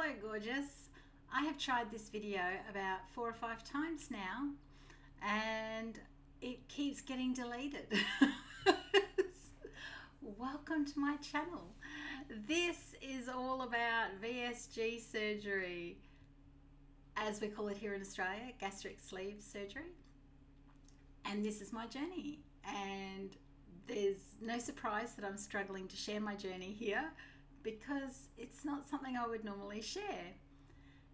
Hello gorgeous. I have tried this video about 4 or 5 times now and it keeps getting deleted. Welcome to my channel. This is all about VSG surgery, as we call it here in Australia, gastric sleeve surgery. And this is my journey, and there's no surprise that I'm struggling to share my journey here because it's not something I would normally share.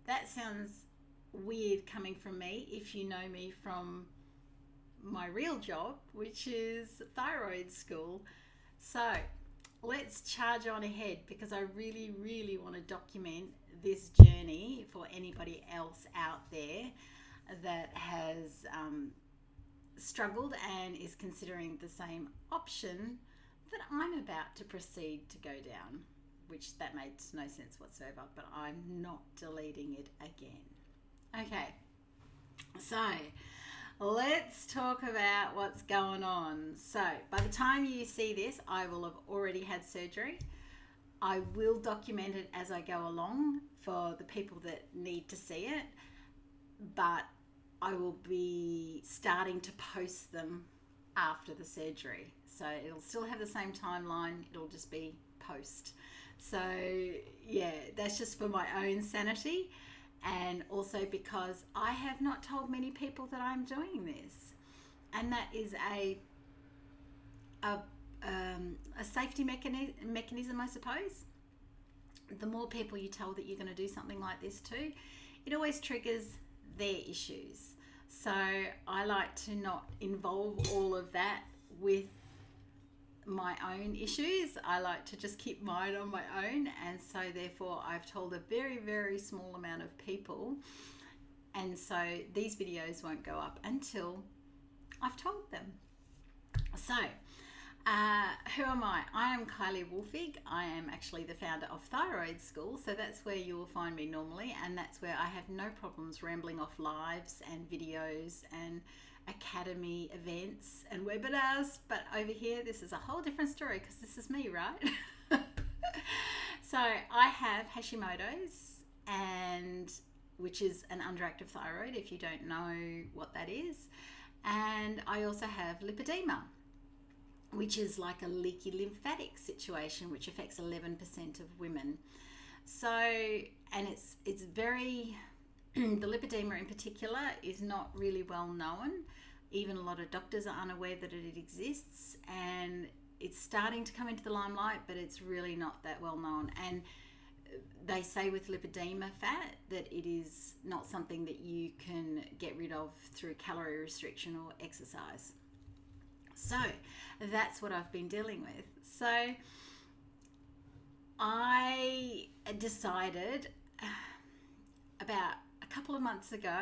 That sounds weird coming from me if you know me from my real job, which is thyroid school. So let's charge on ahead because I really want to document this journey for anybody else out there that has struggled and is considering the same option that I'm about to proceed to go down, which that makes no sense whatsoever, but I'm not deleting it again. Okay, so let's talk about what's going on. So by the time you see this, I will have already had surgery. I will document it as I go along for the people that need to see it, but I will be starting to post them after the surgery. So it'll still have the same timeline, it'll just be post. So yeah, that's just for my own sanity, and also because I have not told many people that I'm doing this, and that is a safety mechanism, I suppose. The more people you tell that you're going to do something like this to, it always triggers their issues. So I like to not involve all of that with my own issues. I like to just keep mine on my own, and so therefore I've told a very small amount of people, and so these videos won't go up until I've told them. So who am I? I am Kylie Wolfig. I am actually the founder of Thyroid School, so that's where you will find me normally, and that's where I have no problems rambling off lives and videos and academy events and webinars. But over here, this is a whole different story because this is me, right? So I have Hashimoto's, and which is an underactive thyroid, if you don't know what that is, and I also have lipedema, which is like a leaky lymphatic situation which affects 11% of women. So, and it's very the lipedema in particular is not really well known. Even a lot of doctors are unaware that it exists, and it's starting to come into the limelight, but it's really not that well known. And they say with lipedema fat that it is not something that you can get rid of through calorie restriction or exercise. So that's what I've been dealing with. So I decided about a couple of months ago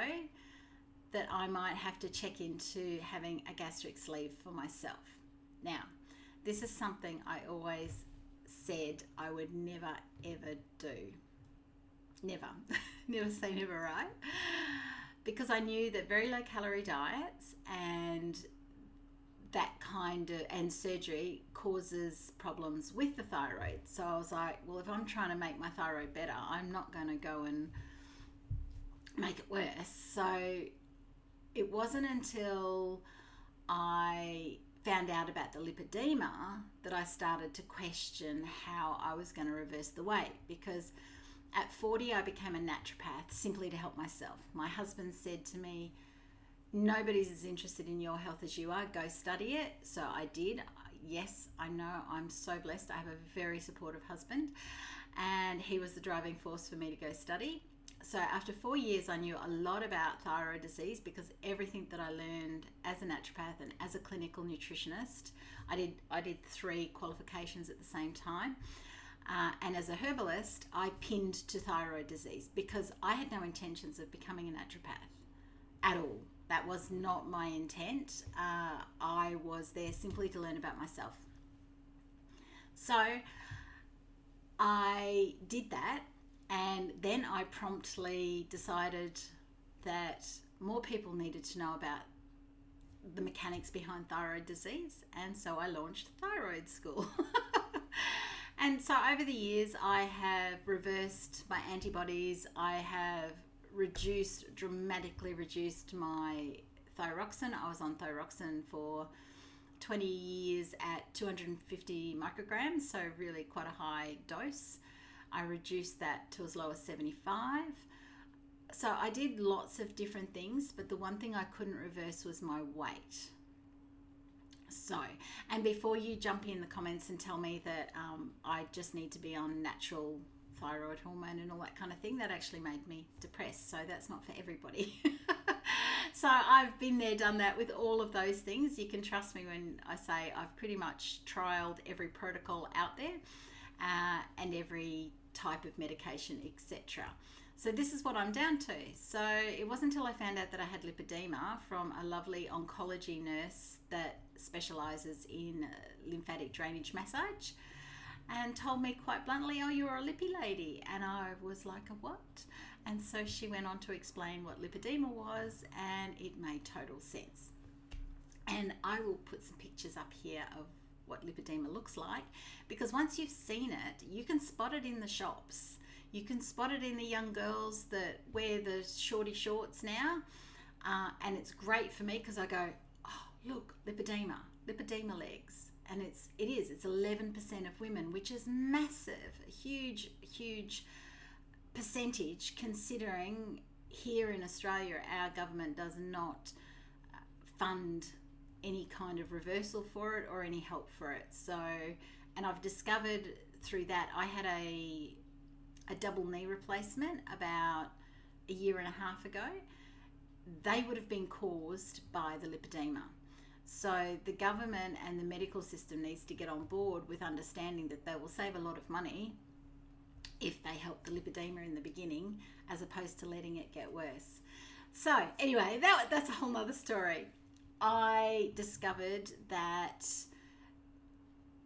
that I might have to check into having a gastric sleeve for myself. Now, this is something I always said I would never ever do. Never. Never say never, right? Because I knew that very low calorie diets and that kind of and surgery causes problems with the thyroid. So I was like, well, if I'm trying to make my thyroid better, I'm not going to go and make it worse. So it wasn't until I found out about the lipedema that I started to question how I was going to reverse the weight, because at 40 I became a naturopath simply to help myself. My husband said to me, nobody's as interested in your health as you are, go study it. So I did. Yes, I know, I'm so blessed. I have a very supportive husband, and he was the driving force for me to go study. So after 4 years, I knew a lot about thyroid disease because everything that I learned as a naturopath and as a clinical nutritionist, I did 3 qualifications at the same time. And as a herbalist, I pinned to thyroid disease because I had no intentions of becoming a naturopath at all. That was not my intent. I was there simply to learn about myself. So I did that, and then I promptly decided that more people needed to know about the mechanics behind thyroid disease, and so I launched Thyroid School. And so over the years, I have reversed my antibodies. I have dramatically reduced my thyroxine. I was on thyroxine for 20 years at 250 micrograms, so really quite a high dose. I reduced that to as low as 75. So I did lots of different things, but the one thing I couldn't reverse was my weight. So, and before you jump in the comments and tell me that I just need to be on natural thyroid hormone and all that kind of thing, that actually made me depressed. So that's not for everybody. So I've been there, done that with all of those things. You can trust me when I say I've pretty much trialed every protocol out there and every type of medication, etc. So this is what I'm down to. So it wasn't until I found out that I had lipedema from a lovely oncology nurse that specializes in lymphatic drainage massage, and told me quite bluntly, oh, you're a lippy lady. And I was like, a what? And so she went on to explain what lipedema was, and it made total sense. And I will put some pictures up here of what lipedema looks like, because once you've seen it, you can spot it in the shops. You can spot it in the young girls that wear the shorty shorts now. And it's great for me because I go, oh, look, lipedema legs. And it's 11% of women, which is massive, a huge percentage, considering here in Australia our government does not fund any kind of reversal for it or any help for it. So, and I've discovered through that, I had a double knee replacement about a year and a half ago. They would have been caused by the lipedema. So the government and the medical system needs to get on board with understanding that they will save a lot of money if they help the lipedema in the beginning, as opposed to letting it get worse. So anyway, that's a whole nother story. I discovered that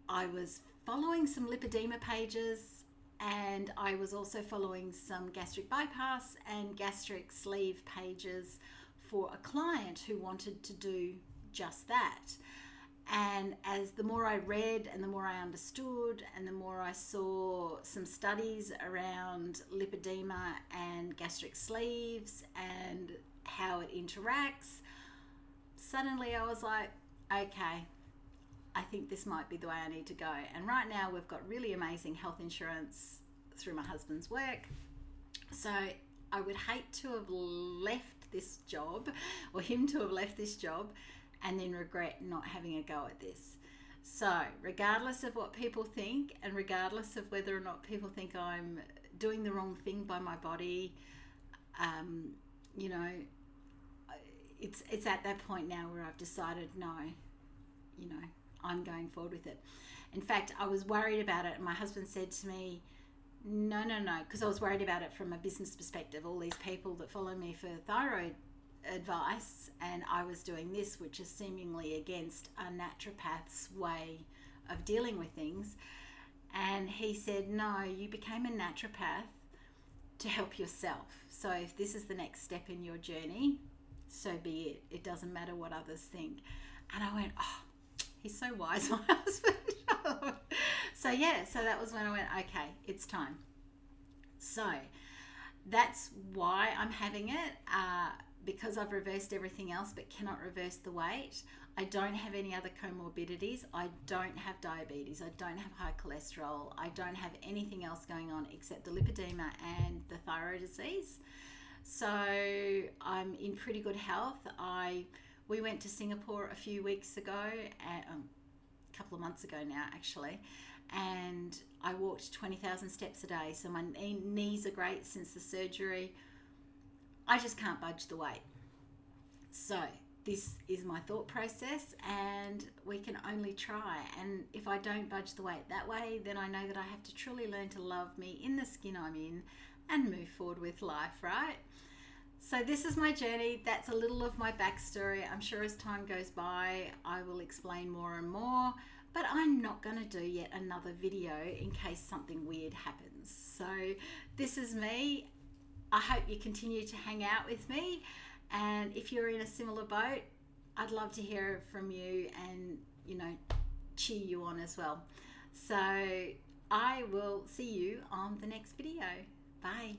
I was following some lipedema pages, and I was also following some gastric bypass and gastric sleeve pages for a client who wanted to do just that. And as the more I read and the more I understood and the more I saw some studies around lipedema and gastric sleeves and how it interacts, suddenly I was like, okay, I think this might be the way I need to go. And right now we've got really amazing health insurance through my husband's work. So I would hate to have left this job, or him to have left this job, and then regret not having a go at this. So regardless of what people think, and regardless of whether or not people think I'm doing the wrong thing by my body, you know, it's at that point now where I've decided, no, you know, I'm going forward with it. In fact, I was worried about it, and my husband said to me, no, because I was worried about it from a business perspective. All these people that follow me for thyroid advice, and I was doing this, which is seemingly against a naturopath's way of dealing with things. And he said, no, you became a naturopath to help yourself. So if this is the next step in your journey, so be it. It doesn't matter what others think. And I went, oh, he's so wise, my husband. So that was when I went, okay, it's time. So that's why I'm having it, because I've reversed everything else but cannot reverse the weight. I don't have any other comorbidities. I don't have diabetes. I don't have high cholesterol. I don't have anything else going on except the lipedema and the thyroid disease. So I'm in pretty good health. We went to Singapore a few weeks ago, a couple of months ago now actually, and I walked 20,000 steps a day. So my knees are great since the surgery. I just can't budge the weight. So this is my thought process, and we can only try. And if I don't budge the weight that way, then I know that I have to truly learn to love me in the skin I'm in and move forward with life, right? So this is my journey. That's a little of my backstory. I'm sure as time goes by, I will explain more and more, but I'm not going to do yet another video in case something weird happens. So this is me. I hope you continue to hang out with me, and if you're in a similar boat, I'd love to hear from you and, you know, cheer you on as well. So I will see you on the next video. Bye.